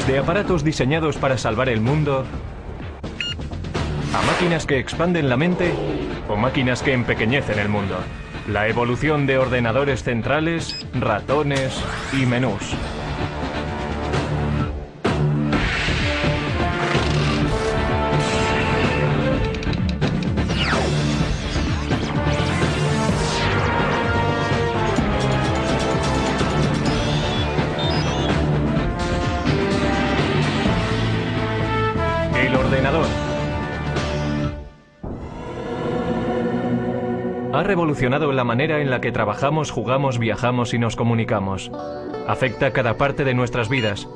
Desde aparatos diseñados para salvar el mundo, a máquinas que expanden la mente o máquinas que empequeñecen el mundo. La evolución de ordenadores centrales, ratones y menús. El ordenador ha revolucionado la manera en la que trabajamos, jugamos, viajamos y nos comunicamos. Afecta cada parte de nuestras vidas.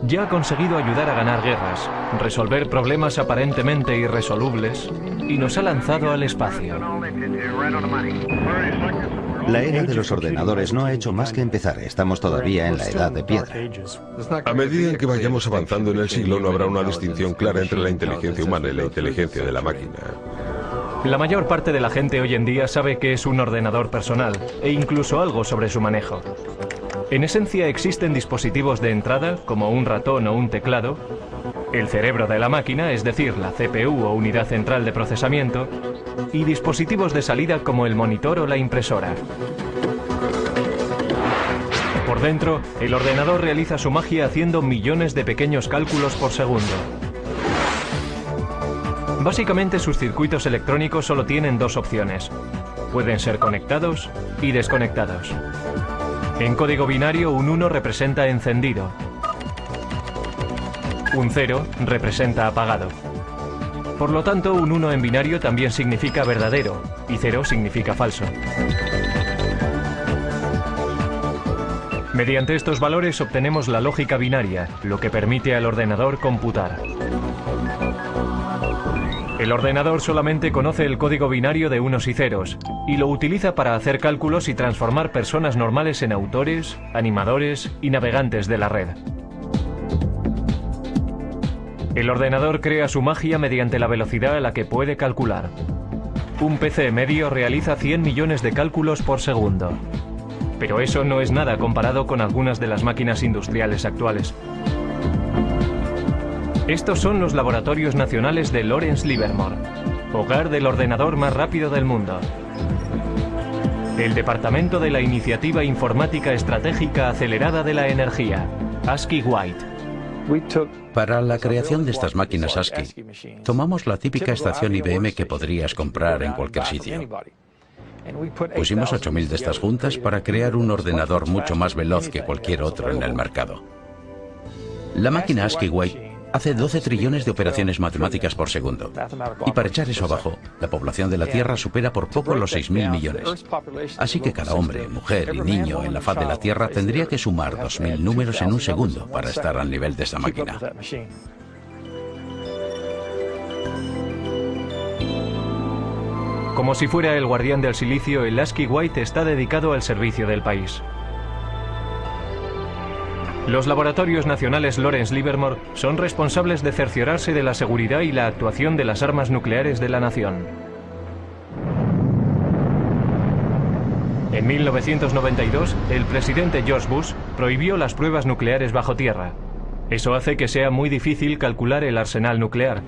Ya ha conseguido ayudar a ganar guerras, resolver problemas aparentemente irresolubles y nos ha lanzado al espacio. La era de los ordenadores no ha hecho más que empezar. Estamos todavía en la edad de piedra. A medida en que vayamos avanzando en el siglo, no habrá una distinción clara entre la inteligencia humana y la inteligencia de la máquina. La mayor parte de la gente hoy en día sabe que es un ordenador personal e incluso algo sobre su manejo. En esencia existen dispositivos de entrada, como un ratón o un teclado, el cerebro de la máquina, es decir, la CPU o unidad central de procesamiento, y dispositivos de salida como el monitor o la impresora. Por dentro, el ordenador realiza su magia haciendo millones de pequeños cálculos por segundo. Básicamente sus circuitos electrónicos solo tienen dos opciones. Pueden ser conectados y desconectados. En código binario, un 1 representa encendido. Un 0 representa apagado. Por lo tanto, un 1 en binario también significa verdadero y 0 significa falso. Mediante estos valores obtenemos la lógica binaria, lo que permite al ordenador computar. El ordenador solamente conoce el código binario de unos y ceros y lo utiliza para hacer cálculos y transformar personas normales en autores, animadores y navegantes de la red. El ordenador crea su magia mediante la velocidad a la que puede calcular. Un PC medio realiza 100 millones de cálculos por segundo. Pero eso no es nada comparado con algunas de las máquinas industriales actuales. Estos son los laboratorios nacionales de Lawrence Livermore, hogar del ordenador más rápido del mundo. El Departamento de la Iniciativa Informática Estratégica Acelerada de la Energía, ASCII White. Para la creación de estas máquinas ASCII, tomamos la típica estación IBM que podrías comprar en cualquier sitio. Pusimos 8000 de estas juntas para crear un ordenador mucho más veloz que cualquier otro en el mercado. La máquina ASCII White hace 12 trillones de operaciones matemáticas por segundo. Y para echar eso abajo, la población de la Tierra supera por poco los 6.000 millones. Así que cada hombre, mujer y niño en la faz de la Tierra tendría que sumar 2000 números en un segundo para estar al nivel de esta máquina. Como si fuera el guardián del silicio, el ASCII White está dedicado al servicio del país. Los laboratorios nacionales Lawrence Livermore son responsables de cerciorarse de la seguridad y la actuación de las armas nucleares de la nación. En 1992, el presidente George Bush prohibió las pruebas nucleares bajo tierra. Eso hace que sea muy difícil calcular el arsenal nuclear.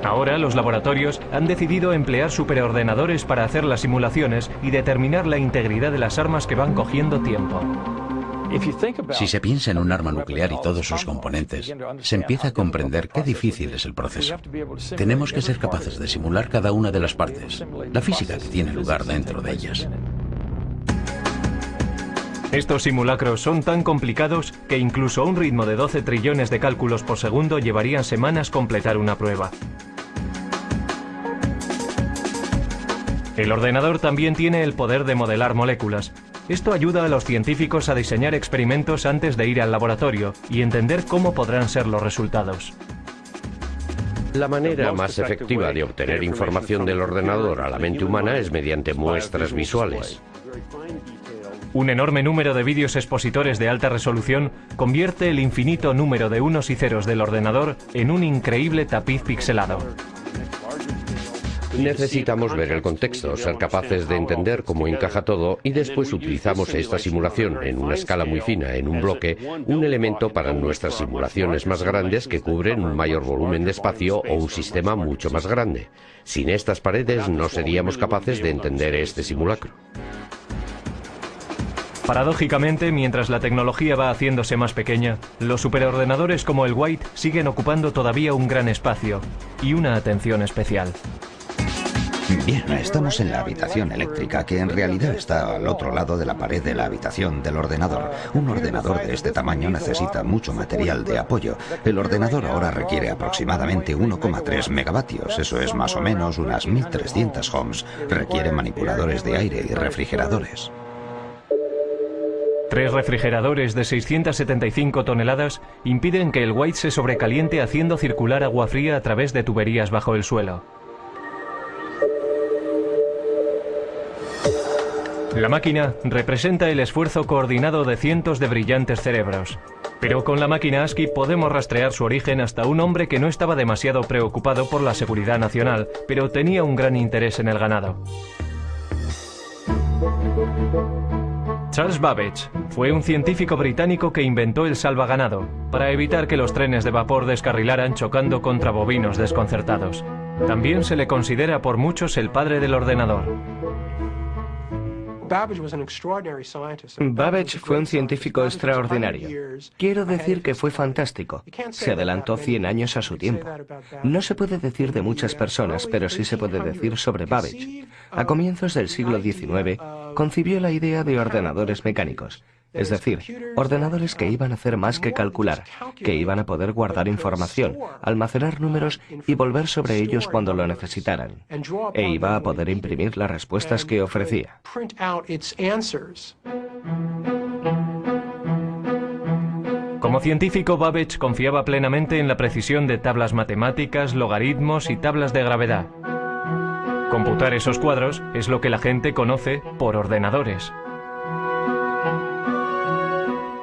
Ahora los laboratorios han decidido emplear superordenadores para hacer las simulaciones y determinar la integridad de las armas que van cogiendo tiempo. Si se piensa en un arma nuclear y todos sus componentes, se empieza a comprender qué difícil es el proceso. Tenemos que ser capaces de simular cada una de las partes, la física que tiene lugar dentro de ellas. Estos simulacros son tan complicados que incluso a un ritmo de 12 trillones de cálculos por segundo llevarían semanas completar una prueba. El ordenador también tiene el poder de modelar moléculas. Esto ayuda a los científicos a diseñar experimentos antes de ir al laboratorio y entender cómo podrán ser los resultados. La manera más efectiva de obtener información del ordenador a la mente humana es mediante muestras visuales. Un enorme número de vídeos expositores de alta resolución convierte el infinito número de unos y ceros del ordenador en un increíble tapiz pixelado. Necesitamos ver el contexto, ser capaces de entender cómo encaja todo y después utilizamos esta simulación en una escala muy fina, en un bloque, un elemento para nuestras simulaciones más grandes que cubren un mayor volumen de espacio o un sistema mucho más grande. Sin estas paredes no seríamos capaces de entender este simulacro. Paradójicamente, mientras la tecnología va haciéndose más pequeña, los superordenadores como el White siguen ocupando todavía un gran espacio y una atención especial. Bien, estamos en la habitación eléctrica, que en realidad está al otro lado de la pared de la habitación del ordenador. Un ordenador de este tamaño necesita mucho material de apoyo. El ordenador ahora requiere aproximadamente 1,3 megavatios, eso es más o menos unas 1300 ohms. Requiere manipuladores de aire y refrigeradores. 3 refrigeradores de 675 toneladas impiden que el White se sobrecaliente haciendo circular agua fría a través de tuberías bajo el suelo. La máquina representa el esfuerzo coordinado de cientos de brillantes cerebros. Pero con la máquina ASCII podemos rastrear su origen hasta un hombre que no estaba demasiado preocupado por la seguridad nacional, pero tenía un gran interés en el ganado. Charles Babbage fue un científico británico que inventó el salvaganado para evitar que los trenes de vapor descarrilaran chocando contra bovinos desconcertados. También se le considera por muchos el padre del ordenador. Babbage fue un científico extraordinario. Quiero decir que fue fantástico. Se adelantó 100 años a su tiempo. No se puede decir de muchas personas, pero sí se puede decir sobre Babbage. A comienzos del siglo XIX, concibió la idea de ordenadores mecánicos. Es decir, ordenadores que iban a hacer más que calcular, que iban a poder guardar información, almacenar números y volver sobre ellos cuando lo necesitaran. E iba a poder imprimir las respuestas que ofrecía. Como científico, Babbage confiaba plenamente en la precisión de tablas matemáticas, logaritmos y tablas de gravedad. Computar esos cuadros es lo que la gente conoce por ordenadores.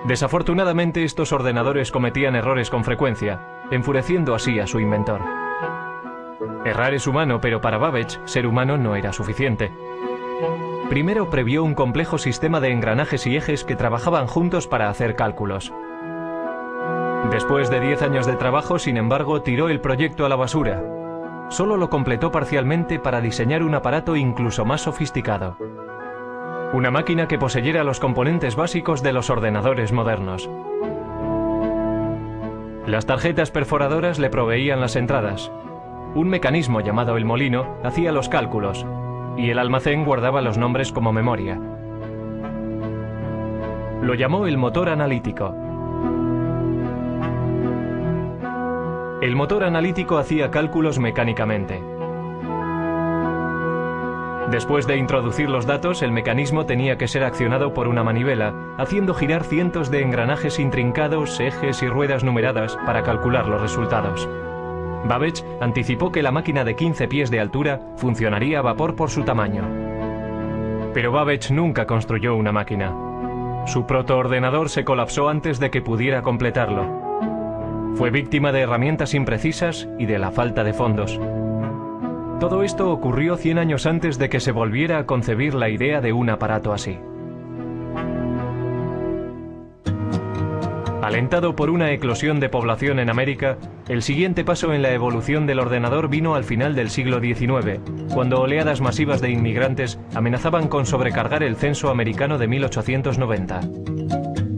Desafortunadamente, estos ordenadores cometían errores con frecuencia, enfureciendo así a su inventor. Errar es humano, pero para Babbage, ser humano no era suficiente. Primero previó un complejo sistema de engranajes y ejes que trabajaban juntos para hacer cálculos. Después de 10 años de trabajo, sin embargo, tiró el proyecto a la basura. Solo lo completó parcialmente para diseñar un aparato incluso más sofisticado. Una máquina que poseyera los componentes básicos de los ordenadores modernos. Las tarjetas perforadoras le proveían las entradas. Un mecanismo llamado el molino hacía los cálculos y el almacén guardaba los nombres como memoria. Lo llamó el motor analítico. El motor analítico hacía cálculos mecánicamente. Después de introducir los datos, el mecanismo tenía que ser accionado por una manivela, haciendo girar cientos de engranajes intrincados, ejes y ruedas numeradas para calcular los resultados. Babbage anticipó que la máquina de 15 pies de altura funcionaría a vapor por su tamaño. Pero Babbage nunca construyó una máquina. Su protoordenador se colapsó antes de que pudiera completarlo. Fue víctima de herramientas imprecisas y de la falta de fondos. Todo esto ocurrió 100 años antes de que se volviera a concebir la idea de un aparato así. Alentado por una eclosión de población en América, el siguiente paso en la evolución del ordenador vino al final del siglo XIX, cuando oleadas masivas de inmigrantes amenazaban con sobrecargar el censo americano de 1890.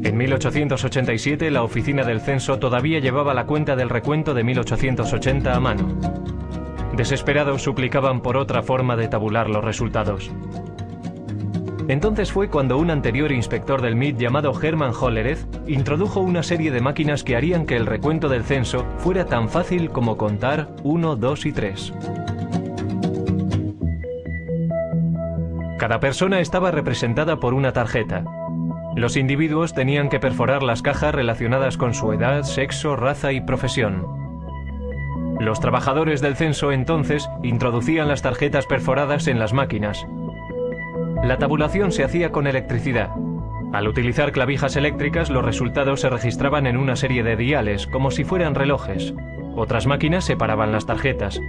En 1887, la oficina del censo todavía llevaba la cuenta del recuento de 1880 a mano. Desesperados suplicaban por otra forma de tabular los resultados. Entonces fue cuando un anterior inspector del MIT llamado Hermann Hollerith introdujo una serie de máquinas que harían que el recuento del censo fuera tan fácil como contar 1, 2 y 3. Cada persona estaba representada por una tarjeta. Los individuos tenían que perforar las cajas relacionadas con su edad, sexo, raza y profesión. Los trabajadores del censo entonces introducían las tarjetas perforadas en las máquinas. La tabulación se hacía con electricidad. Al utilizar clavijas eléctricas, los resultados se registraban en una serie de diales, como si fueran relojes. Otras máquinas separaban las tarjetas.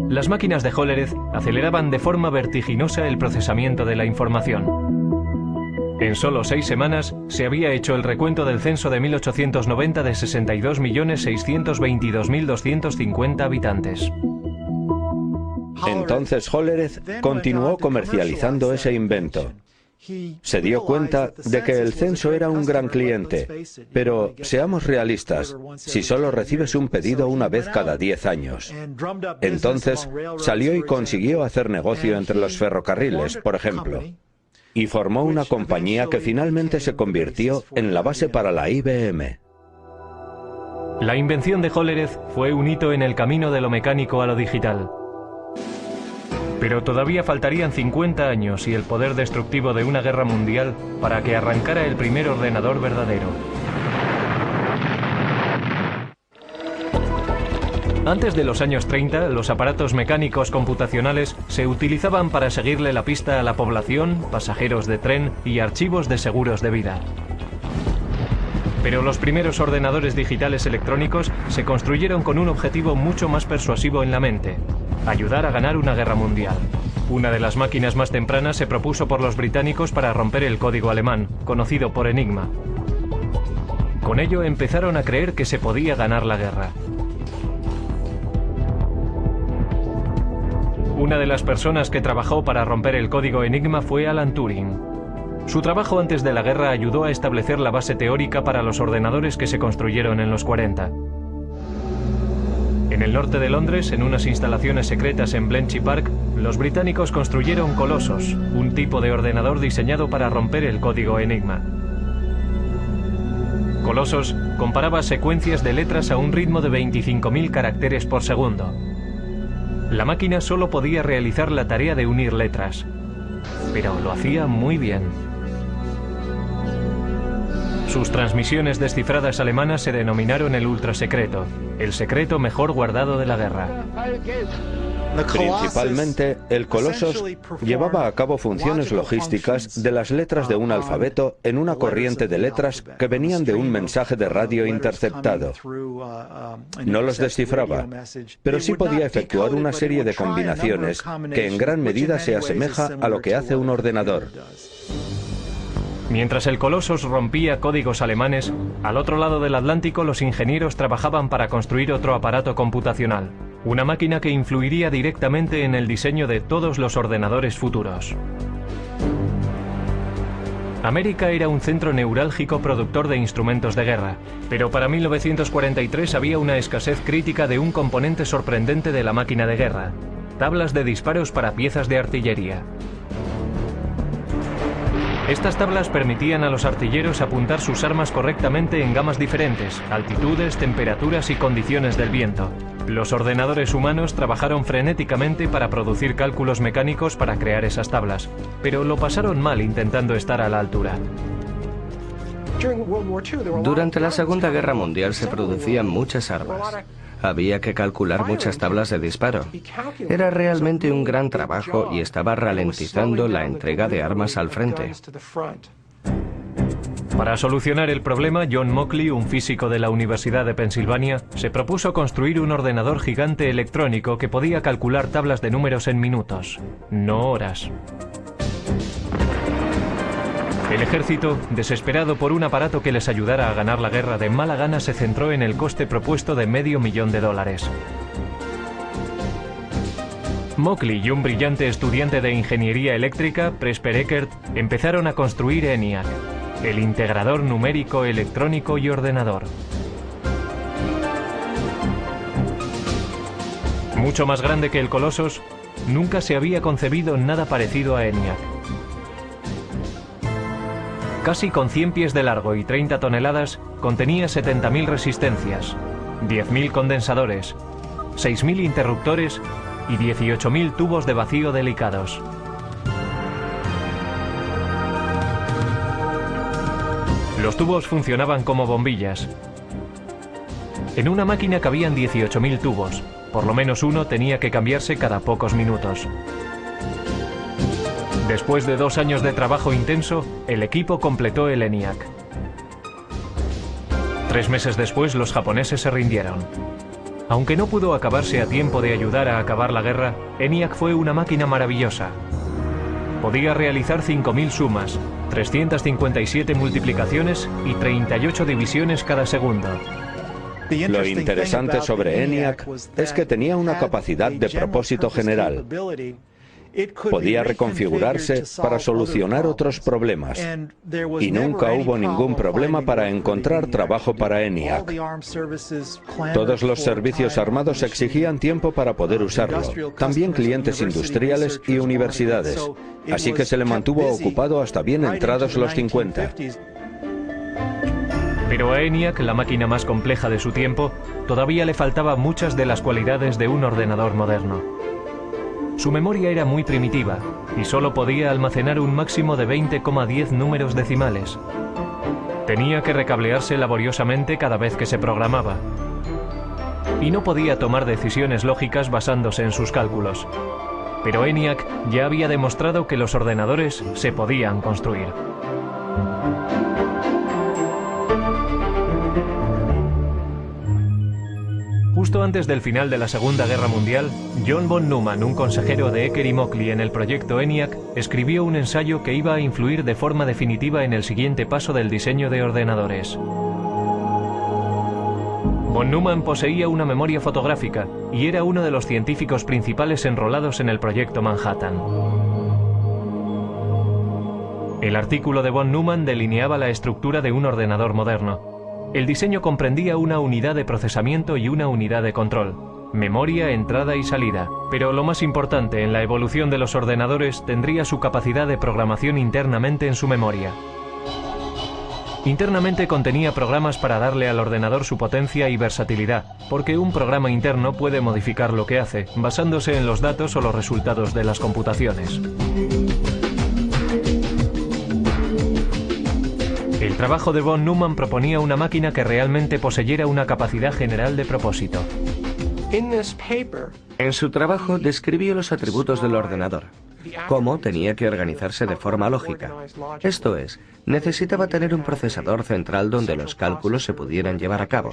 Las máquinas de Hollerith aceleraban de forma vertiginosa el procesamiento de la información. En solo 6 semanas se había hecho el recuento del censo de 1890 de 62.622.250 habitantes. Entonces Hollerith continuó comercializando ese invento. Se dio cuenta de que el censo era un gran cliente, pero seamos realistas, si solo recibes un pedido una vez cada 10 años. Entonces salió y consiguió hacer negocio entre los ferrocarriles, por ejemplo, y formó una compañía que finalmente se convirtió en la base para la IBM. La invención de Hollerith fue un hito en el camino de lo mecánico a lo digital. Pero todavía faltarían 50 años y el poder destructivo de una guerra mundial para que arrancara el primer ordenador verdadero. Antes de los años 30, los aparatos mecánicos computacionales se utilizaban para seguirle la pista a la población, pasajeros de tren y archivos de seguros de vida. Pero los primeros ordenadores digitales electrónicos se construyeron con un objetivo mucho más persuasivo en la mente: ayudar a ganar una guerra mundial. Una de las máquinas más tempranas se propuso por los británicos para romper el código alemán, conocido por Enigma. Con ello empezaron a creer que se podía ganar la guerra. Una de las personas que trabajó para romper el código Enigma fue Alan Turing. Su trabajo antes de la guerra ayudó a establecer la base teórica para los ordenadores que se construyeron en los 40. En el norte de Londres, en unas instalaciones secretas en Bletchley Park, los británicos construyeron Colossus, un tipo de ordenador diseñado para romper el código Enigma. Colossus comparaba secuencias de letras a un ritmo de 25.000 caracteres por segundo. La máquina solo podía realizar la tarea de unir letras, pero lo hacía muy bien. Sus transmisiones descifradas alemanas se denominaron el ultrasecreto, el secreto mejor guardado de la guerra. Principalmente, el Colossus llevaba a cabo funciones logísticas de las letras de un alfabeto en una corriente de letras que venían de un mensaje de radio interceptado. No los descifraba, pero sí podía efectuar una serie de combinaciones que en gran medida se asemeja a lo que hace un ordenador. Mientras el Colossus rompía códigos alemanes, al otro lado del Atlántico los ingenieros trabajaban para construir otro aparato computacional, una máquina que influiría directamente en el diseño de todos los ordenadores futuros. América era un centro neurálgico productor de instrumentos de guerra, pero para 1943 había una escasez crítica de un componente sorprendente de la máquina de guerra: tablas de disparos para piezas de artillería. Estas tablas permitían a los artilleros apuntar sus armas correctamente en gamas diferentes, altitudes, temperaturas y condiciones del viento. Los ordenadores humanos trabajaron frenéticamente para producir cálculos mecánicos para crear esas tablas, pero lo pasaron mal intentando estar a la altura. Durante la Segunda Guerra Mundial se producían muchas armas. Había que calcular muchas tablas de disparo. Era realmente un gran trabajo y estaba ralentizando la entrega de armas al frente. Para solucionar el problema, John Mockley, un físico de la Universidad de Pensilvania, se propuso construir un ordenador gigante electrónico que podía calcular tablas de números en minutos, no horas. El ejército, desesperado por un aparato que les ayudara a ganar la guerra, de mala gana se centró en el coste propuesto de $500,000. Mockley y un brillante estudiante de ingeniería eléctrica, Presper Eckert, empezaron a construir ENIAC, el integrador numérico, electrónico y ordenador. Mucho más grande que el Colossus, nunca se había concebido nada parecido a ENIAC. Casi con 100 pies de largo y 30 toneladas, contenía 70.000 resistencias, 10.000 condensadores, 6.000 interruptores y 18.000 tubos de vacío delicados. Los tubos funcionaban como bombillas. En una máquina cabían 18.000 tubos, por lo menos uno tenía que cambiarse cada pocos minutos. Después de 2 años de trabajo intenso, el equipo completó el ENIAC. 3 meses después, los japoneses se rindieron. Aunque no pudo acabarse a tiempo de ayudar a acabar la guerra, ENIAC fue una máquina maravillosa. Podía realizar 5.000 sumas, 357 multiplicaciones y 38 divisiones cada segundo. Lo interesante sobre ENIAC es que tenía una capacidad de propósito general. Podía reconfigurarse para solucionar otros problemas. Y nunca hubo ningún problema para encontrar trabajo para ENIAC. Todos los servicios armados exigían tiempo para poder usarlo, también clientes industriales y universidades. Así que se le mantuvo ocupado hasta bien entrados los 50. Pero a ENIAC, la máquina más compleja de su tiempo, todavía le faltaban muchas de las cualidades de un ordenador moderno. Su memoria era muy primitiva y solo podía almacenar un máximo de 20,10 números decimales. Tenía que recablearse laboriosamente cada vez que se programaba. Y no podía tomar decisiones lógicas basándose en sus cálculos. Pero ENIAC ya había demostrado que los ordenadores se podían construir. Justo antes del final de la Segunda Guerra Mundial, John von Neumann, un consejero de Ecker y Mockley en el proyecto ENIAC, escribió un ensayo que iba a influir de forma definitiva en el siguiente paso del diseño de ordenadores. Von Neumann poseía una memoria fotográfica y era uno de los científicos principales enrolados en el proyecto Manhattan. El artículo de von Neumann delineaba la estructura de un ordenador moderno. El diseño comprendía una unidad de procesamiento y una unidad de control, memoria, entrada y salida. Pero lo más importante en la evolución de los ordenadores tendría su capacidad de programación internamente en su memoria. Internamente contenía programas para darle al ordenador su potencia y versatilidad, porque un programa interno puede modificar lo que hace, basándose en los datos o los resultados de las computaciones. El trabajo de von Neumann proponía una máquina que realmente poseyera una capacidad general de propósito. En su trabajo describió los atributos del ordenador, cómo tenía que organizarse de forma lógica. Esto es, necesitaba tener un procesador central donde los cálculos se pudieran llevar a cabo.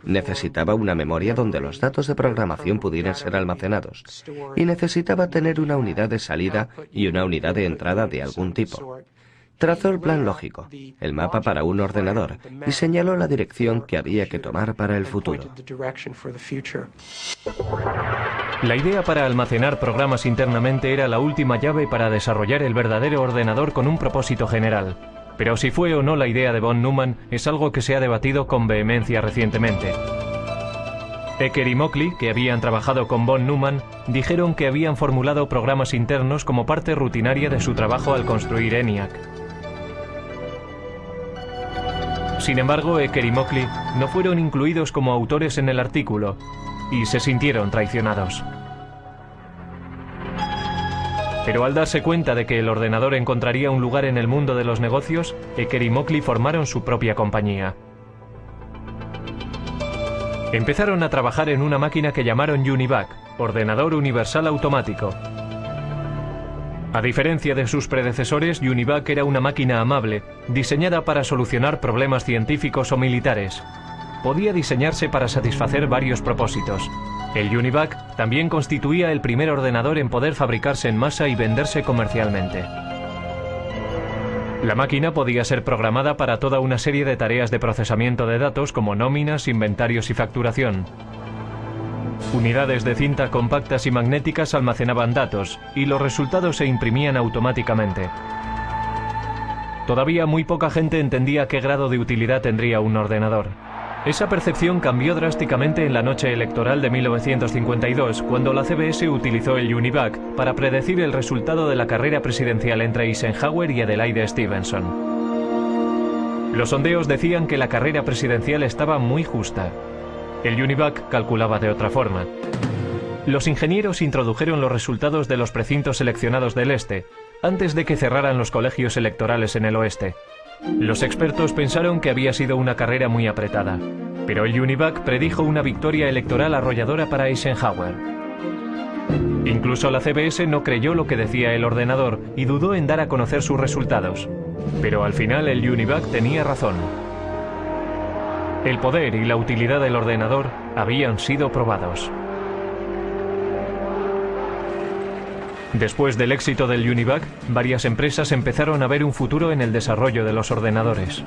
Necesitaba una memoria donde los datos de programación pudieran ser almacenados. Y necesitaba tener una unidad de salida y una unidad de entrada de algún tipo. Trazó el plan lógico, el mapa para un ordenador, y señaló la dirección que había que tomar para el futuro. La idea para almacenar programas internamente era la última llave para desarrollar el verdadero ordenador con un propósito general. Pero si fue o no la idea de von Neumann es algo que se ha debatido con vehemencia recientemente. Ecker y Mockley, que habían trabajado con von Neumann, dijeron que habían formulado programas internos como parte rutinaria de su trabajo al construir ENIAC. Sin embargo, Ecker y Mockley no fueron incluidos como autores en el artículo y se sintieron traicionados. Pero al darse cuenta de que el ordenador encontraría un lugar en el mundo de los negocios, Ecker y Mockley formaron su propia compañía. Empezaron a trabajar en una máquina que llamaron UNIVAC, Ordenador Universal Automático. A diferencia de sus predecesores, UNIVAC era una máquina amable, diseñada para solucionar problemas científicos o militares. Podía diseñarse para satisfacer varios propósitos. El UNIVAC también constituía el primer ordenador en poder fabricarse en masa y venderse comercialmente. La máquina podía ser programada para toda una serie de tareas de procesamiento de datos como nóminas, inventarios y facturación. Unidades de cinta compactas y magnéticas almacenaban datos y los resultados se imprimían automáticamente. Todavía muy poca gente entendía qué grado de utilidad tendría un ordenador. Esa percepción cambió drásticamente en la noche electoral de 1952, cuando la CBS utilizó el UNIVAC para predecir el resultado de la carrera presidencial entre Eisenhower y Adelaide Stevenson. Los sondeos decían que la carrera presidencial estaba muy justa. El UNIVAC calculaba de otra forma. Los ingenieros introdujeron los resultados de los precintos seleccionados del este, antes de que cerraran los colegios electorales en el oeste. Los expertos pensaron que había sido una carrera muy apretada, pero el UNIVAC predijo una victoria electoral arrolladora para Eisenhower. Incluso la CBS no creyó lo que decía el ordenador y dudó en dar a conocer sus resultados. Pero al final el UNIVAC tenía razón. El poder y la utilidad del ordenador habían sido probados. Después del éxito del Univac, varias empresas empezaron a ver un futuro en el desarrollo de los ordenadores.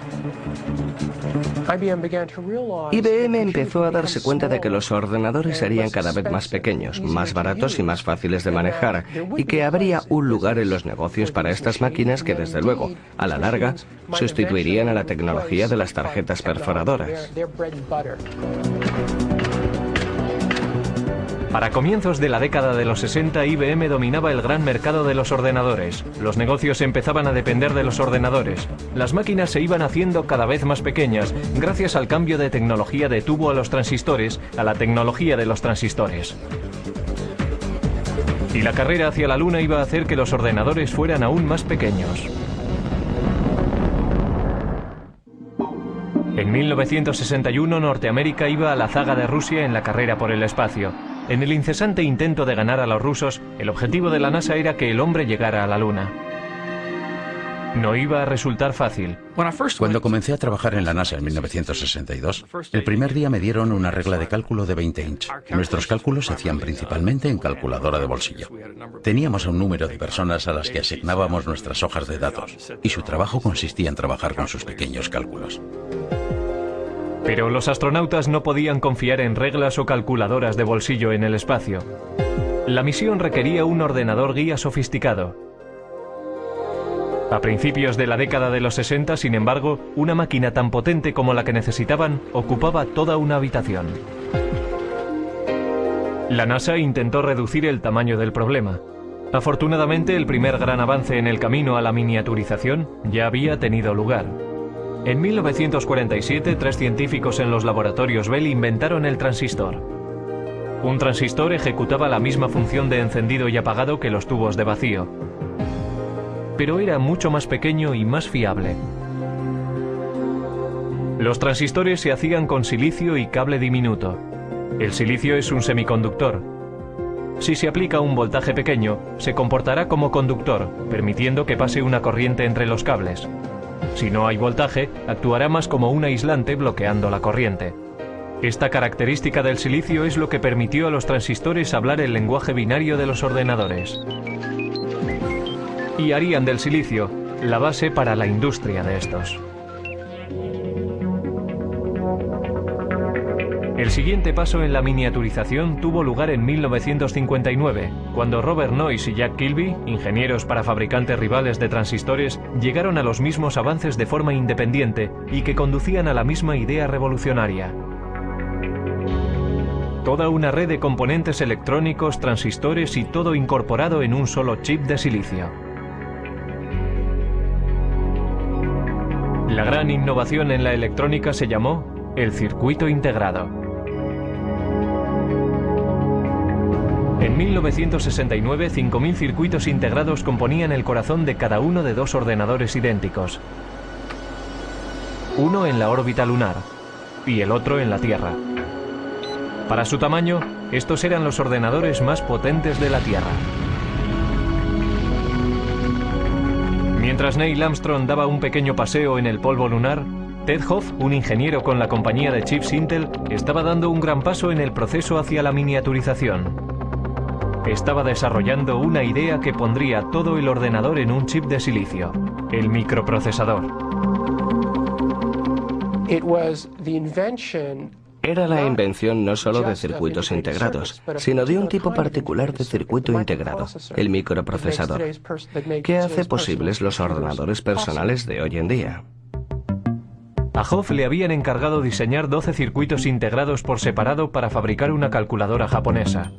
IBM empezó a darse cuenta de que los ordenadores serían cada vez más pequeños, más baratos y más fáciles de manejar, y que habría un lugar en los negocios para estas máquinas que, desde luego, a la larga, sustituirían a la tecnología de las tarjetas perforadoras. Para comienzos de la década de los 60, IBM dominaba el gran mercado de los ordenadores. Los negocios empezaban a depender de los ordenadores. Las máquinas se iban haciendo cada vez más pequeñas, gracias al cambio de tecnología de tubo a los transistores, a la tecnología de los transistores. Y la carrera hacia la Luna iba a hacer que los ordenadores fueran aún más pequeños. En 1961, Norteamérica iba a la zaga de Rusia en la carrera por el espacio. En el incesante intento de ganar a los rusos, el objetivo de la NASA era que el hombre llegara a la Luna. No iba a resultar fácil. Cuando comencé a trabajar en la NASA en 1962, el primer día me dieron una regla de cálculo de 20 inch. Nuestros cálculos se hacían principalmente en calculadora de bolsillo. Teníamos un número de personas a las que asignábamos nuestras hojas de datos, y su trabajo consistía en trabajar con sus pequeños cálculos. Pero los astronautas no podían confiar en reglas o calculadoras de bolsillo en el espacio. La misión requería un ordenador guía sofisticado. A principios de la década de los 60, sin embargo, una máquina tan potente como la que necesitaban ocupaba toda una habitación. La NASA intentó reducir el tamaño del problema. Afortunadamente, el primer gran avance en el camino a la miniaturización ya había tenido lugar. En 1947, 3 científicos en los laboratorios Bell inventaron el transistor. Un transistor ejecutaba la misma función de encendido y apagado que los tubos de vacío, pero era mucho más pequeño y más fiable. Los transistores se hacían con silicio y cable diminuto. El silicio es un semiconductor. Si se aplica un voltaje pequeño, se comportará como conductor, permitiendo que pase una corriente entre los cables. Si no hay voltaje, actuará más como un aislante bloqueando la corriente. Esta característica del silicio es lo que permitió a los transistores hablar el lenguaje binario de los ordenadores. Y harían del silicio la base para la industria de estos. El siguiente paso en la miniaturización tuvo lugar en 1959, cuando Robert Noyce y Jack Kilby, ingenieros para fabricantes rivales de transistores, llegaron a los mismos avances de forma independiente y que conducían a la misma idea revolucionaria. Toda una red de componentes electrónicos, transistores y todo incorporado en un solo chip de silicio. La gran innovación en la electrónica se llamó el circuito integrado. En 1969, 5.000 circuitos integrados componían el corazón de cada uno de 2 ordenadores idénticos. Uno en la órbita lunar y el otro en la Tierra. Para su tamaño, estos eran los ordenadores más potentes de la Tierra. Mientras Neil Armstrong daba un pequeño paseo en el polvo lunar, Ted Hoff, un ingeniero con la compañía de chips Intel, estaba dando un gran paso en el proceso hacia la miniaturización. Estaba desarrollando una idea que pondría todo el ordenador en un chip de silicio, el microprocesador. Era la invención no solo de circuitos integrados, sino de un tipo particular de circuito integrado, el microprocesador, que hace posibles los ordenadores personales de hoy en día. A Hoff le habían encargado diseñar 12 circuitos integrados por separado para fabricar una calculadora japonesa.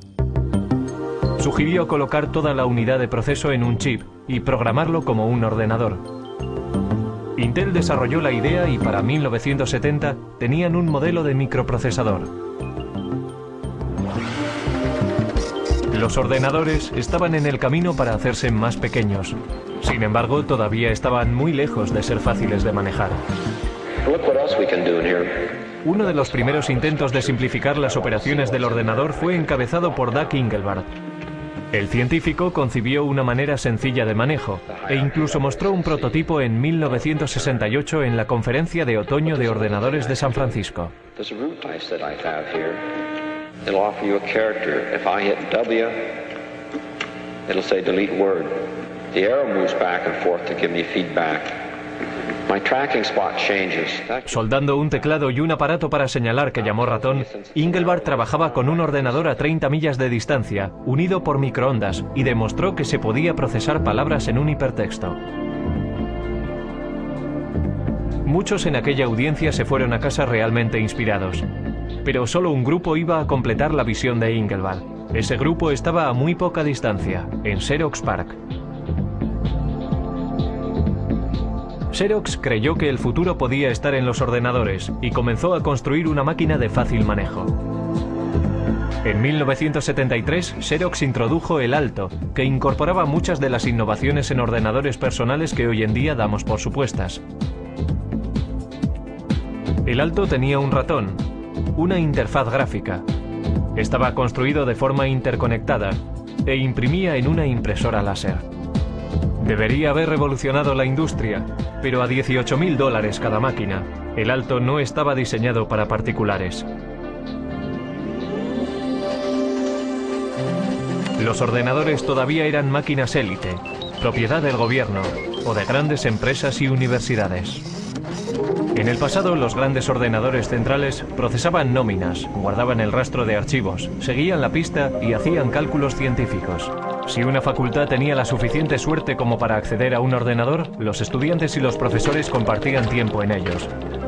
Sugirió colocar toda la unidad de proceso en un chip y programarlo como un ordenador. Intel desarrolló la idea y para 1970 tenían un modelo de microprocesador. Los ordenadores estaban en el camino para hacerse más pequeños. Sin embargo, todavía estaban muy lejos de ser fáciles de manejar. Uno de los primeros intentos de simplificar las operaciones del ordenador fue encabezado por Doug Engelbart. El científico concibió una manera sencilla de manejo e incluso mostró un prototipo en 1968 en la Conferencia de Otoño de Ordenadores de San Francisco. Soldando un teclado y un aparato para señalar que llamó ratón, Engelbart trabajaba con un ordenador a 30 millas de distancia, unido por microondas, y demostró que se podía procesar palabras en un hipertexto. Muchos en aquella audiencia se fueron a casa realmente inspirados, pero solo un grupo iba a completar la visión de Engelbart. Ese grupo estaba a muy poca distancia, en Xerox PARC. Xerox creyó que el futuro podía estar en los ordenadores y comenzó a construir una máquina de fácil manejo. En 1973, Xerox introdujo el Alto, que incorporaba muchas de las innovaciones en ordenadores personales que hoy en día damos por supuestas. El Alto tenía un ratón, una interfaz gráfica, estaba construido de forma interconectada e imprimía en una impresora láser. Debería haber revolucionado la industria, pero a $18.000 cada máquina. El Alto no estaba diseñado para particulares. Los ordenadores todavía eran máquinas élite, propiedad del gobierno o de grandes empresas y universidades. En el pasado, los grandes ordenadores centrales procesaban nóminas, guardaban el rastro de archivos, seguían la pista y hacían cálculos científicos. Si una facultad tenía la suficiente suerte como para acceder a un ordenador, los estudiantes y los profesores compartían tiempo en ellos.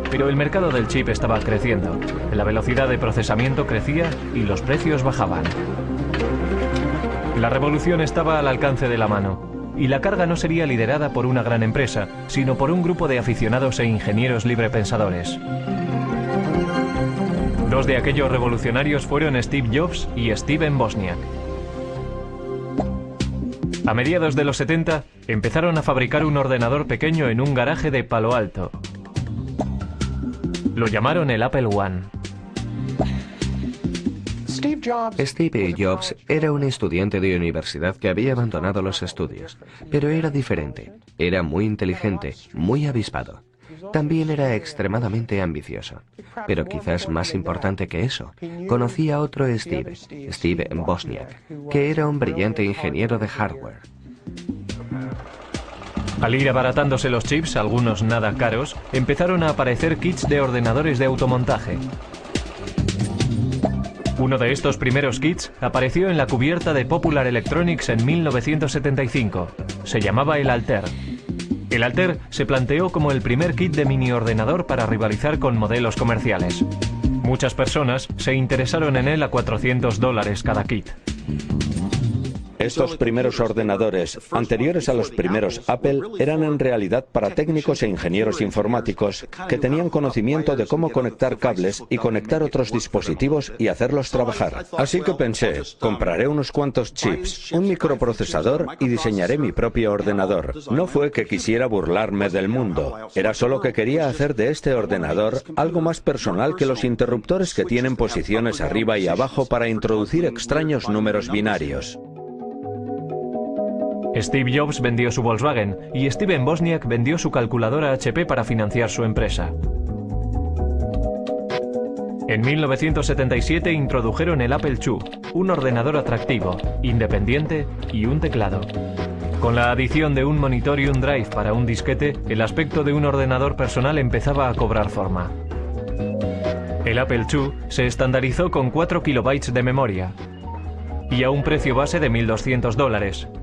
Pero el mercado del chip estaba creciendo, la velocidad de procesamiento crecía y los precios bajaban. La revolución estaba al alcance de la mano, y la carga no sería liderada por una gran empresa, sino por un grupo de aficionados e ingenieros librepensadores. Dos de aquellos revolucionarios fueron Steve Jobs y Steven Wozniak. A mediados de los 70, empezaron a fabricar un ordenador pequeño en un garaje de Palo Alto. Lo llamaron el Apple I. Steve Jobs era un estudiante de universidad que había abandonado los estudios, pero era diferente. Era muy inteligente, muy avispado. También era extremadamente ambicioso. Pero quizás más importante que eso, conocía a otro Steve Wozniak, que era un brillante ingeniero de hardware. Al ir abaratándose los chips, algunos nada caros, empezaron a aparecer kits de ordenadores de automontaje. Uno de estos primeros kits apareció en la cubierta de Popular Electronics en 1975. Se llamaba el Altair. El Altair se planteó como el primer kit de mini ordenador para rivalizar con modelos comerciales. Muchas personas se interesaron en él a $400 cada kit. Estos primeros ordenadores, anteriores a los primeros Apple, eran en realidad para técnicos e ingenieros informáticos que tenían conocimiento de cómo conectar cables y conectar otros dispositivos y hacerlos trabajar. Así que pensé, compraré unos cuantos chips, un microprocesador y diseñaré mi propio ordenador. No fue que quisiera burlarme del mundo, era solo que quería hacer de este ordenador algo más personal que los interruptores que tienen posiciones arriba y abajo para introducir extraños números binarios. Steve Jobs vendió su Volkswagen y Steven Wozniak vendió su calculadora HP para financiar su empresa. En 1977 introdujeron el Apple II, un ordenador atractivo, independiente y un teclado. Con la adición de un monitor y un drive para un disquete, el aspecto de un ordenador personal empezaba a cobrar forma. El Apple II se estandarizó con 4 kilobytes de memoria y a un precio base de $1.200.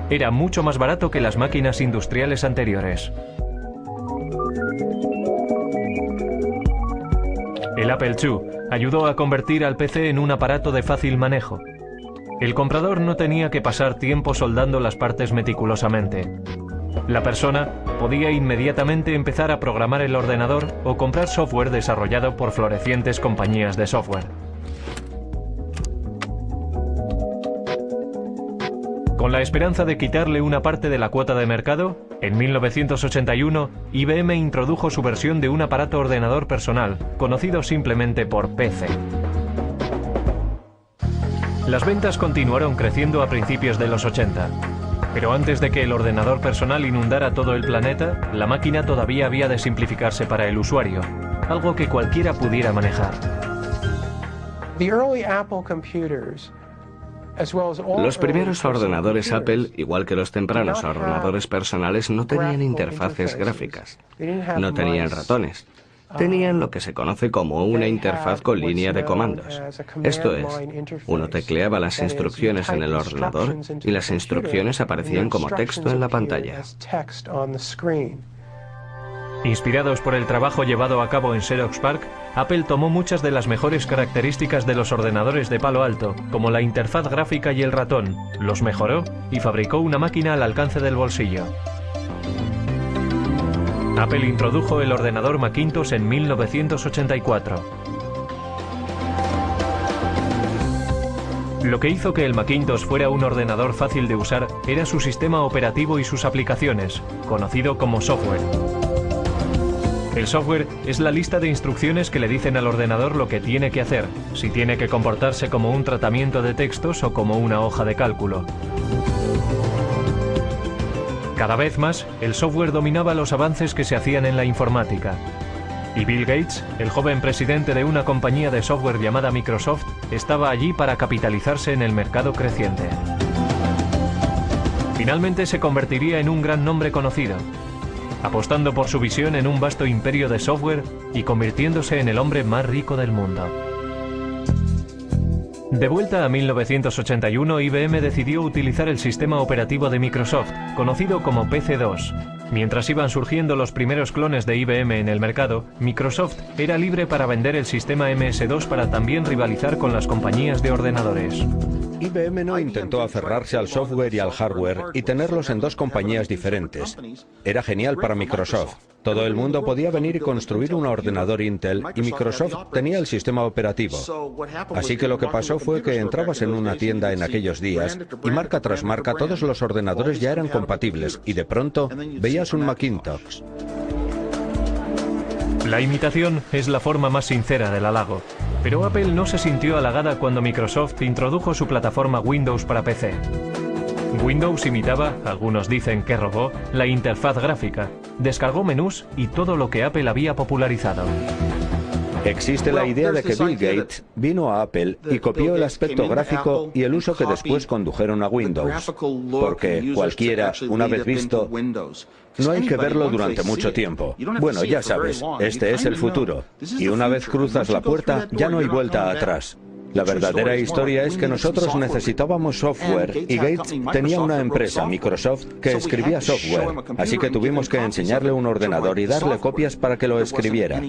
Era mucho más barato que las máquinas industriales anteriores. El Apple II ayudó a convertir al PC en un aparato de fácil manejo. El comprador no tenía que pasar tiempo soldando las partes meticulosamente. La persona podía inmediatamente empezar a programar el ordenador o comprar software desarrollado por florecientes compañías de software. Con la esperanza de quitarle una parte de la cuota de mercado, en 1981 IBM introdujo su versión de un aparato ordenador personal, conocido simplemente por PC. Las ventas continuaron creciendo a principios de los 80. Pero antes de que el ordenador personal inundara todo el planeta, la máquina todavía había de simplificarse para el usuario, algo que cualquiera pudiera manejar. Los primeros ordenadores Apple, igual que los tempranos ordenadores personales, no tenían interfaces gráficas, no tenían ratones. Tenían lo que se conoce como una interfaz con línea de comandos. Esto es, uno tecleaba las instrucciones en el ordenador y las instrucciones aparecían como texto en la pantalla. Inspirados por el trabajo llevado a cabo en Xerox PARC, Apple tomó muchas de las mejores características de los ordenadores de Palo Alto, como la interfaz gráfica y el ratón, los mejoró y fabricó una máquina al alcance del bolsillo. Apple introdujo el ordenador Macintosh en 1984. Lo que hizo que el Macintosh fuera un ordenador fácil de usar era su sistema operativo y sus aplicaciones, conocido como software. El software es la lista de instrucciones que le dicen al ordenador lo que tiene que hacer, si tiene que comportarse como un tratamiento de textos o como una hoja de cálculo. Cada vez más, el software dominaba los avances que se hacían en la informática. Y Bill Gates, el joven presidente de una compañía de software llamada Microsoft, estaba allí para capitalizarse en el mercado creciente. Finalmente se convertiría en un gran nombre conocido, apostando por su visión en un vasto imperio de software y convirtiéndose en el hombre más rico del mundo. De vuelta a 1981, IBM decidió utilizar el sistema operativo de Microsoft, conocido como PC-2. Mientras iban surgiendo los primeros clones de IBM en el mercado, Microsoft era libre para vender el sistema MS-2 para también rivalizar con las compañías de ordenadores. IBM no intentó aferrarse al software y al hardware y tenerlos en dos compañías diferentes. Era genial para Microsoft. Todo el mundo podía venir y construir un ordenador Intel y Microsoft tenía el sistema operativo. Así que lo que pasó fue que entrabas en una tienda en aquellos días y marca tras marca todos los ordenadores ya eran compatibles y de pronto veías un Macintosh. La imitación es la forma más sincera del halago, pero Apple no se sintió halagada cuando Microsoft introdujo su plataforma Windows para PC. Windows imitaba, algunos dicen que robó, la interfaz gráfica, descargó menús y todo lo que Apple había popularizado. Existe la idea de que Bill Gates vino a Apple y copió el aspecto gráfico y el uso que después condujeron a Windows, porque cualquiera, una vez visto, no hay que verlo durante mucho tiempo. Bueno, ya sabes, este es el futuro, y una vez cruzas la puerta ya no hay vuelta atrás. La verdadera historia es que nosotros necesitábamos software y Gates tenía una empresa, Microsoft, que escribía software, así que tuvimos que enseñarle un ordenador y darle copias para que lo escribiera.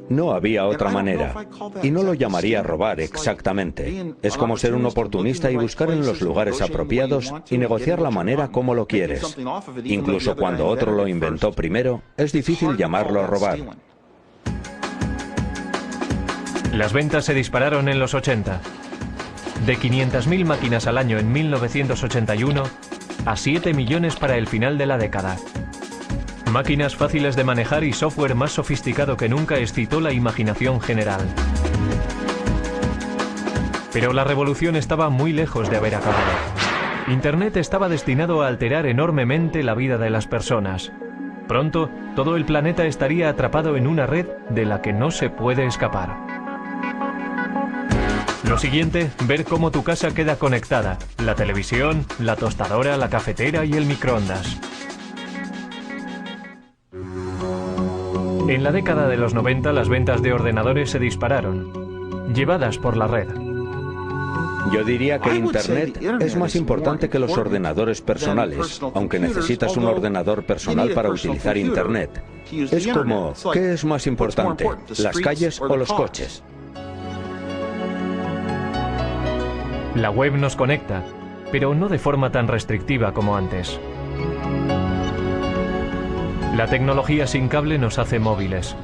No había otra manera, y no lo llamaría robar exactamente. Es como ser un oportunista y buscar en los lugares apropiados y negociar la manera como lo quieres. Incluso cuando otro lo inventó primero, es difícil llamarlo robar. Las ventas se dispararon en los 80. De 500.000 máquinas al año en 1981 a 7 millones para el final de la década. Máquinas fáciles de manejar y software más sofisticado que nunca excitó la imaginación general. Pero la revolución estaba muy lejos de haber acabado. Internet estaba destinado a alterar enormemente la vida de las personas. Pronto, todo el planeta estaría atrapado en una red de la que no se puede escapar. Lo siguiente, ver cómo tu casa queda conectada. La televisión, la tostadora, la cafetera y el microondas. En la década de los 90 las ventas de ordenadores se dispararon, llevadas por la red. Yo diría que Internet es más importante que los ordenadores personales, aunque necesitas un ordenador personal para utilizar Internet. Es como, ¿qué es más importante? ¿Las calles o los coches? La web nos conecta, pero no de forma tan restrictiva como antes. La tecnología sin cable nos hace móviles.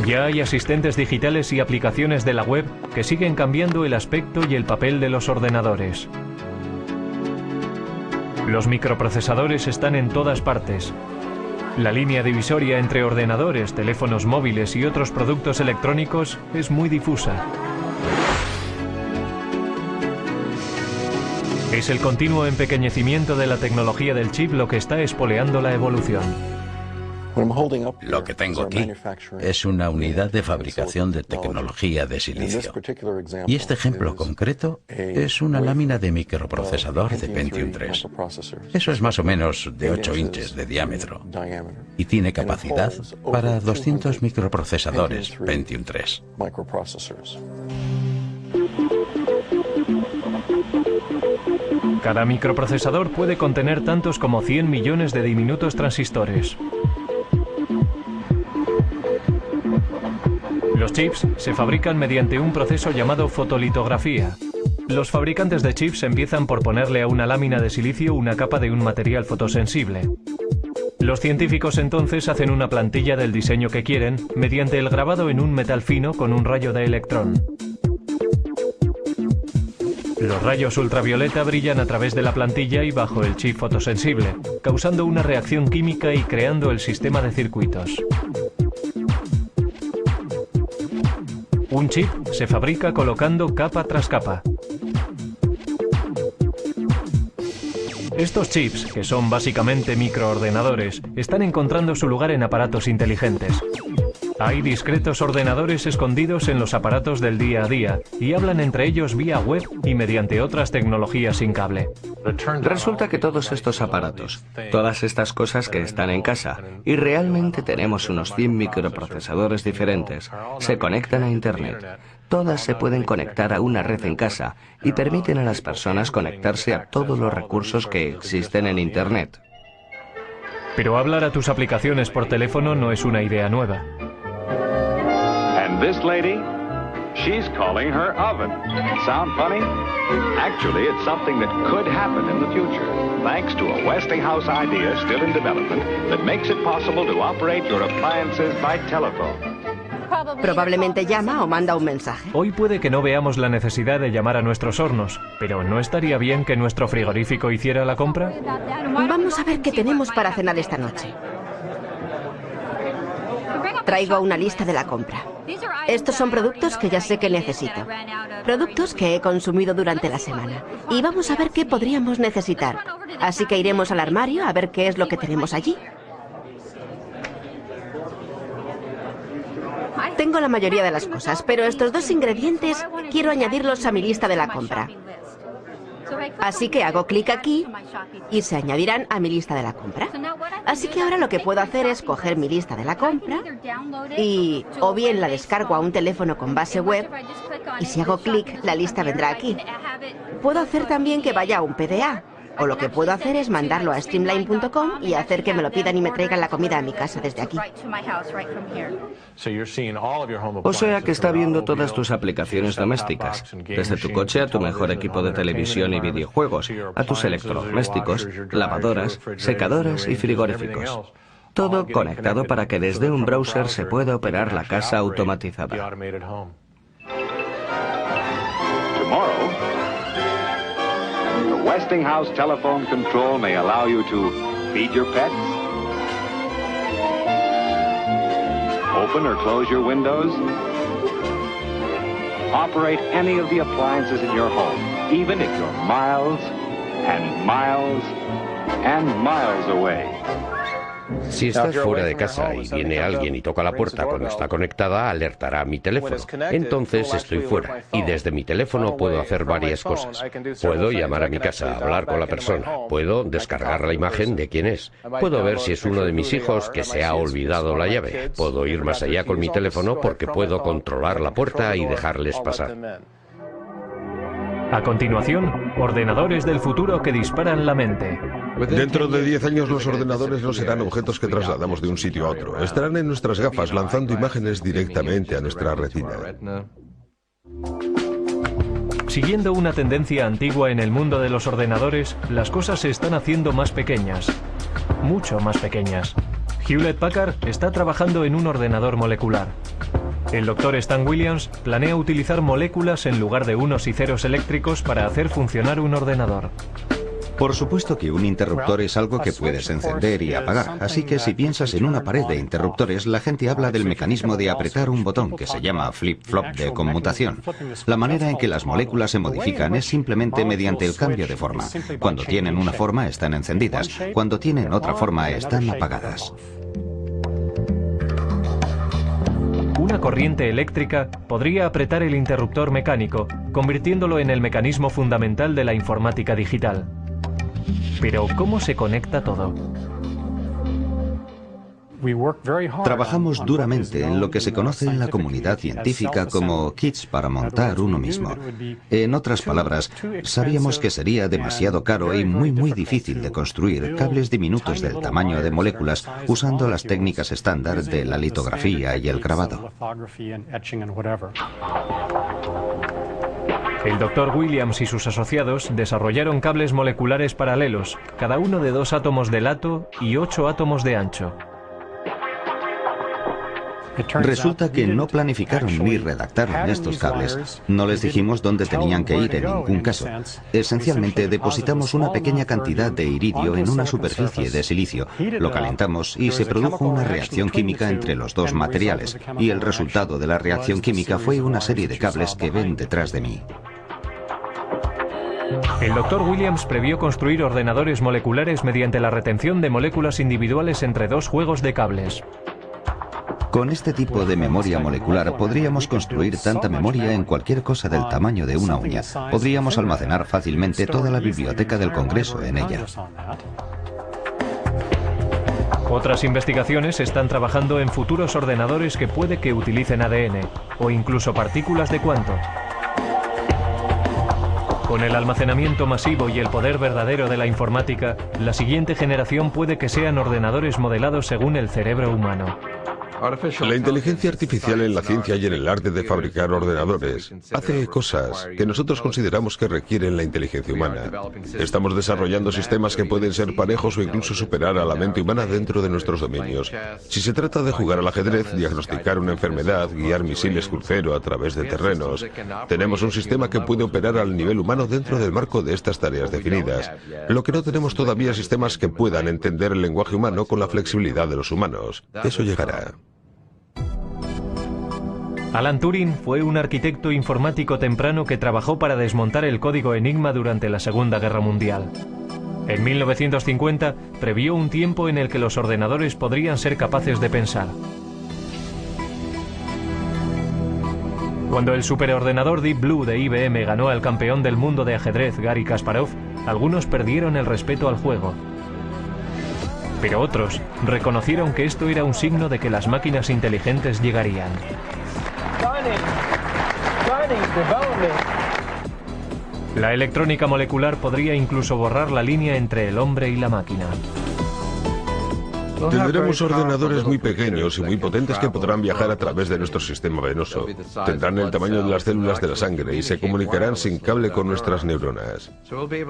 Ya hay asistentes digitales y aplicaciones de la web que siguen cambiando el aspecto y el papel de los ordenadores. Los microprocesadores están en todas partes. La línea divisoria entre ordenadores, teléfonos móviles y otros productos electrónicos es muy difusa. Es el continuo empequeñecimiento de la tecnología del chip lo que está espoleando la evolución. Lo que tengo aquí es una unidad de fabricación de tecnología de silicio. Y este ejemplo concreto es una lámina de microprocesador de Pentium 3. Eso es más o menos de 8 inches de diámetro. Y tiene capacidad para 200 microprocesadores Pentium 3. Cada microprocesador puede contener tantos como 100 millones de diminutos transistores. Los chips se fabrican mediante un proceso llamado fotolitografía. Los fabricantes de chips empiezan por ponerle a una lámina de silicio una capa de un material fotosensible. Los científicos entonces hacen una plantilla del diseño que quieren mediante el grabado en un metal fino con un rayo de electrón. Los rayos ultravioleta brillan a través de la plantilla y bajo el chip fotosensible, causando una reacción química y creando el sistema de circuitos. Un chip se fabrica colocando capa tras capa. Estos chips, que son básicamente microordenadores, están encontrando su lugar en aparatos inteligentes. Hay discretos ordenadores escondidos en los aparatos del día a día y hablan entre ellos vía web y mediante otras tecnologías sin cable. Resulta que todos estos aparatos, todas estas cosas que están en casa, y realmente tenemos unos 100 microprocesadores diferentes, se conectan a Internet. Todas se pueden conectar a una red en casa y permiten a las personas conectarse a todos los recursos que existen en Internet. Pero hablar a tus aplicaciones por teléfono no es una idea nueva. And this lady, she's calling her oven. Sound funny? Actually, it's something that could happen in the future, thanks to a Westinghouse idea still in development that makes it possible to operate your appliances by telephone. Probablemente llama o manda un mensaje. Hoy puede que no veamos la necesidad de llamar a nuestros hornos, pero ¿no estaría bien que nuestro frigorífico hiciera la compra? Vamos a ver qué tenemos para cenar esta noche. Traigo una lista de la compra. Estos son productos que ya sé que necesito. Productos que he consumido durante la semana. Y vamos a ver qué podríamos necesitar. Así que iremos al armario a ver qué es lo que tenemos allí. Tengo la mayoría de las cosas, pero estos dos ingredientes quiero añadirlos a mi lista de la compra. Así que hago clic aquí y se añadirán a mi lista de la compra. Así que ahora lo que puedo hacer es coger mi lista de la compra y o bien la descargo a un teléfono con base web y si hago clic la lista vendrá aquí. Puedo hacer también que vaya a un PDA. O lo que puedo hacer es mandarlo a streamline.com y hacer que me lo pidan y me traigan la comida a mi casa desde aquí. O sea que está viendo todas tus aplicaciones domésticas, desde tu coche a tu mejor equipo de televisión y videojuegos, a tus electrodomésticos, lavadoras, secadoras y frigoríficos. Todo conectado para que desde un browser se pueda operar la casa automatizada. Westinghouse telephone control may allow you to feed your pets, open or close your windows, operate any of the appliances in your home, even if you're miles and miles and miles away. Si estás fuera de casa y viene alguien y toca la puerta cuando está conectada, alertará a mi teléfono. Entonces estoy fuera y desde mi teléfono puedo hacer varias cosas. Puedo llamar a mi casa, hablar con la persona, puedo descargar la imagen de quién es, puedo ver si es uno de mis hijos que se ha olvidado la llave, puedo ir más allá con mi teléfono porque puedo controlar la puerta y dejarles pasar. A continuación, ordenadores del futuro que disparan la mente. Dentro de 10 años los ordenadores no serán objetos que trasladamos de un sitio a otro. Estarán en nuestras gafas lanzando imágenes directamente a nuestra retina. Siguiendo una tendencia antigua en el mundo de los ordenadores, las cosas se están haciendo más pequeñas. Mucho más pequeñas. Hewlett Packard está trabajando en un ordenador molecular. El Dr. Stan Williams planea utilizar moléculas en lugar de unos y ceros eléctricos para hacer funcionar un ordenador. Por supuesto que un interruptor es algo que puedes encender y apagar, así que si piensas en una pared de interruptores, la gente habla del mecanismo de apretar un botón que se llama flip-flop de conmutación. La manera en que las moléculas se modifican es simplemente mediante el cambio de forma. Cuando tienen una forma están encendidas, cuando tienen otra forma están apagadas. Una corriente eléctrica podría apretar el interruptor mecánico, convirtiéndolo en el mecanismo fundamental de la informática digital. Pero, ¿cómo se conecta todo? Trabajamos duramente en lo que se conoce en la comunidad científica como kits para montar uno mismo. En otras palabras, sabíamos que sería demasiado caro y muy difícil de construir cables diminutos del tamaño de moléculas usando las técnicas estándar de la litografía y el grabado. El Dr. Williams y sus asociados desarrollaron cables moleculares paralelos, cada uno de 2 átomos de lato y 8 átomos de ancho. Resulta que no planificaron ni redactaron estos cables. No les dijimos dónde tenían que ir en ningún caso. Esencialmente depositamos una pequeña cantidad de iridio en una superficie de silicio, lo calentamos y se produjo una reacción química entre los dos materiales. Y el resultado de la reacción química fue una serie de cables que ven detrás de mí. El Dr. Williams previó construir ordenadores moleculares mediante la retención de moléculas individuales entre 2 juegos de cables. Con este tipo de memoria molecular podríamos construir tanta memoria en cualquier cosa del tamaño de una uña. Podríamos almacenar fácilmente toda la biblioteca del Congreso en ella. Otras investigaciones están trabajando en futuros ordenadores que puede que utilicen ADN o incluso partículas de cuanto. Con el almacenamiento masivo y el poder verdadero de la informática, la siguiente generación puede que sean ordenadores modelados según el cerebro humano. La inteligencia artificial en la ciencia y en el arte de fabricar ordenadores hace cosas que nosotros consideramos que requieren la inteligencia humana. Estamos desarrollando sistemas que pueden ser parejos o incluso superar a la mente humana dentro de nuestros dominios. Si se trata de jugar al ajedrez, diagnosticar una enfermedad, guiar misiles crucero a través de terrenos, tenemos un sistema que puede operar al nivel humano dentro del marco de estas tareas definidas. Lo que no tenemos todavía es sistemas que puedan entender el lenguaje humano con la flexibilidad de los humanos. Eso llegará. Alan Turing fue un arquitecto informático temprano que trabajó para desmontar el código Enigma durante la Segunda Guerra Mundial. En 1950 previó un tiempo en el que los ordenadores podrían ser capaces de pensar. Cuando el superordenador Deep Blue de IBM ganó al campeón del mundo de ajedrez Garry Kasparov, algunos perdieron el respeto al juego. Pero otros reconocieron que esto era un signo de que las máquinas inteligentes llegarían. La electrónica molecular podría incluso borrar la línea entre el hombre y la máquina. Tendremos ordenadores muy pequeños y muy potentes que podrán viajar a través de nuestro sistema venoso. Tendrán el tamaño de las células de la sangre y se comunicarán sin cable con nuestras neuronas.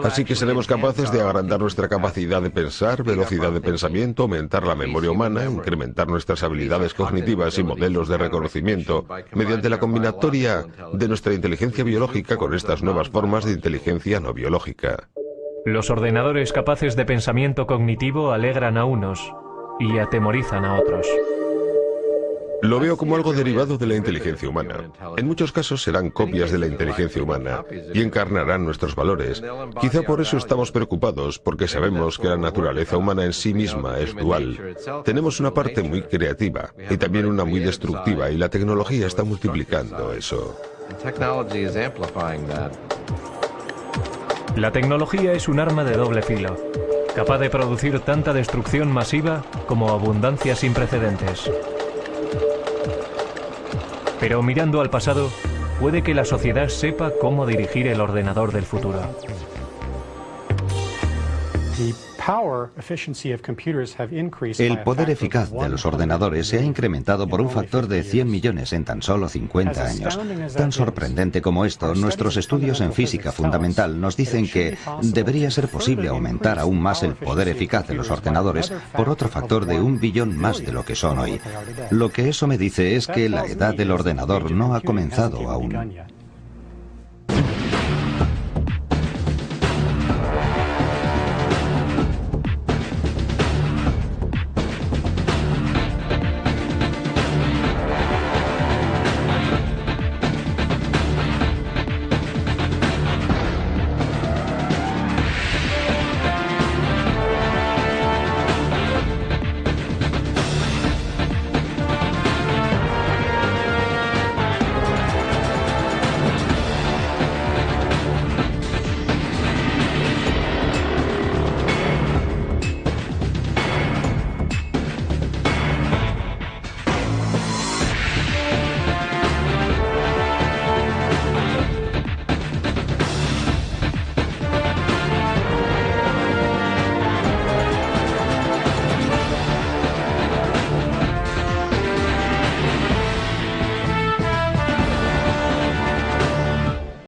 Así que seremos capaces de agrandar nuestra capacidad de pensar, velocidad de pensamiento, aumentar la memoria humana, incrementar nuestras habilidades cognitivas y modelos de reconocimiento mediante la combinatoria de nuestra inteligencia biológica con estas nuevas formas de inteligencia no biológica. Los ordenadores capaces de pensamiento cognitivo alegran a unos y atemorizan a otros. Lo veo como algo derivado de la inteligencia humana. En muchos casos serán copias de la inteligencia humana y encarnarán nuestros valores. Quizá por eso estamos preocupados, porque sabemos que la naturaleza humana en sí misma es dual. Tenemos una parte muy creativa y también una muy destructiva, y la tecnología está multiplicando eso. La tecnología es un arma de doble filo, capaz de producir tanta destrucción masiva como abundancia sin precedentes. Pero mirando al pasado, puede que la sociedad sepa cómo dirigir el ordenador del futuro. El poder eficaz de los ordenadores se ha incrementado por un factor de 100 millones en tan solo 50 años. Tan sorprendente como esto, nuestros estudios en física fundamental nos dicen que debería ser posible aumentar aún más el poder eficaz de los ordenadores por otro factor de 1 billón más de lo que son hoy. Lo que eso me dice es que la edad del ordenador no ha comenzado aún.